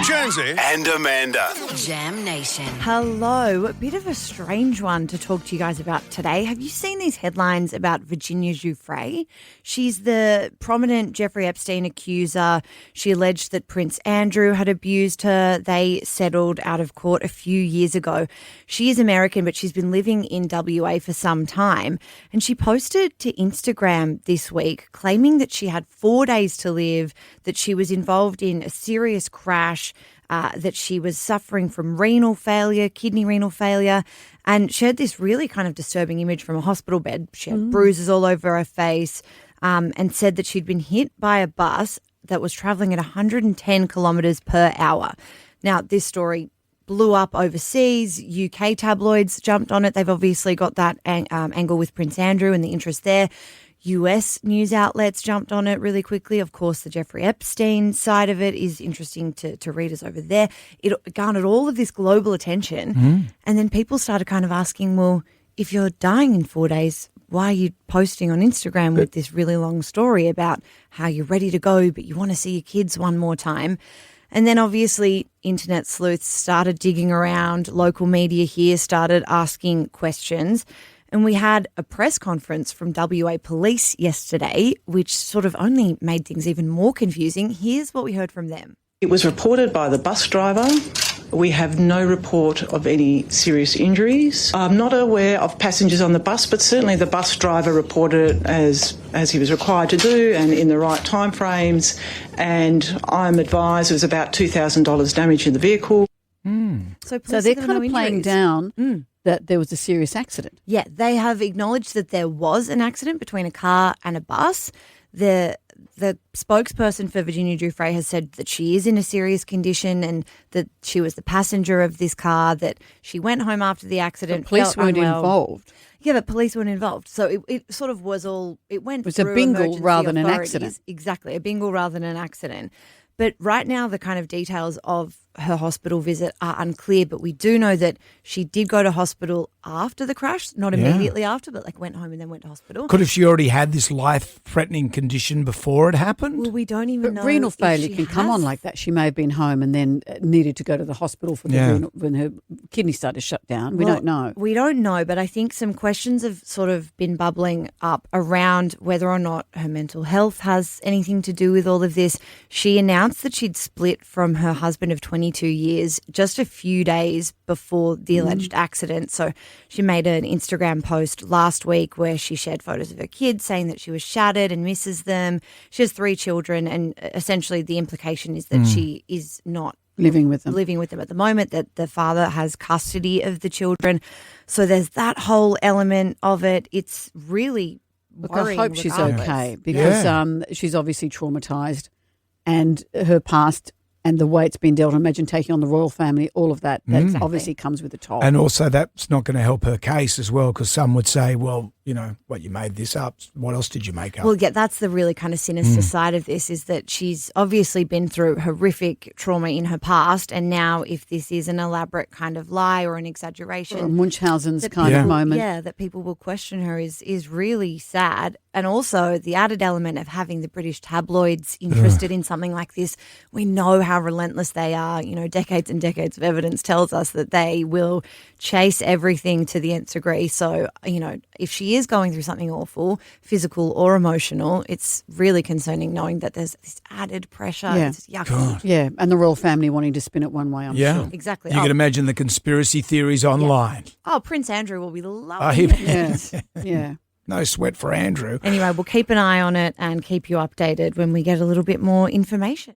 Jonesy and Amanda. Jam Nation. Hello. A bit of a strange one to talk to you guys about today. Have you seen these headlines about Virginia Giuffre? She's the prominent Jeffrey Epstein accuser. She alleged that Prince Andrew had abused her. They settled out of court a few years ago. She is American, but she's been living in WA for some time. And she posted to Instagram this week claiming that she had 4 days to live, that she was involved in a serious crash, that she was suffering from renal failure, kidney renal failure, and shared this really kind of disturbing image from a hospital bed. She had bruises all over her face, and said that she'd been hit by a bus that was travelling at 110 kilometres per hour. Now, this story blew up overseas. UK tabloids jumped on it. They've obviously got that angle with Prince Andrew and the interest there. US news outlets jumped on it really quickly. Of course, the Jeffrey Epstein side of it is interesting to readers over there. It garnered all of this global attention. And then people started kind of asking, well, if you're dying in 4 days, why are you posting on Instagram with this really long story about how you're ready to go, but you want to see your kids one more time? And then obviously internet sleuths started digging around. Local media here started asking questions. And we had a press conference from WA Police yesterday, which sort of only made things even more confusing. Here's what we heard from them. It was reported by the bus driver. We have no report of any serious injuries. I'm not aware of passengers on the bus, but certainly the bus driver reported it as he was required to do and in the right timeframes. And I'm advised there was about $2,000 damage in the vehicle. So they're kind of playing down that there was a serious accident. Yeah, they have acknowledged that there was an accident between a car and a bus. The spokesperson for Virginia Giuffre has said that she is in a serious condition and that she was the passenger of this car, that she went home after the accident. The police weren't involved. Yeah, but police weren't involved. So it sort of was all, it went through It was a bingle emergency rather than an authorities. accident. Exactly, a bingle rather than an accident. But right now the kind of details of her hospital visit are unclear, but we do know that she did go to hospital after the crash, not immediately after, but like went home and then went to hospital. Could have she already had this life-threatening condition before it happened? Well, we don't even know. But renal if failure she can come has. on like that. She may have been home and then needed to go to the hospital for the renal, when her kidney started to shut down. We don't know. We don't know, but I think some questions have sort of been bubbling up around whether or not her mental health has anything to do with all of this. She announced that she'd split from her husband of 22 years just a few days before the alleged accident. So she made an Instagram post last week where she shared photos of her kids saying that she was shattered and misses them. She has 3 children, and essentially the implication is that she is not Living with them at the moment, that the father has custody of the children. So there's that whole element of it. It's really worrying. I hope she's regardless. okay because she's obviously traumatised, and her past and the way it's been dealt. Imagine taking on the royal family, all of that. That obviously comes with a toll. And also that's not going to help her case as well, because some would say, well, you know, what, you made this up. What else did you make up? Well, yeah, that's the really kind of sinister side of this, is that she's obviously been through horrific trauma in her past, and now if this is an elaborate kind of lie or an exaggeration, or a Munchausen's that kind of moment. Yeah, that people will question her is really sad. And also the added element of having the British tabloids interested in something like this. We know how relentless they are. You know, decades and decades of evidence tells us that they will chase everything to the nth degree. So, you know, if she is going through something awful, physical or emotional, it's really concerning knowing that there's this added pressure. Yeah. It's yucky. Yeah, and the royal family wanting to spin it one way, I'm sure. Exactly. You can imagine the conspiracy theories online. Oh, Prince Andrew will be loving it. Yeah. No sweat for Andrew. Anyway, we'll keep an eye on it and keep you updated when we get a little bit more information.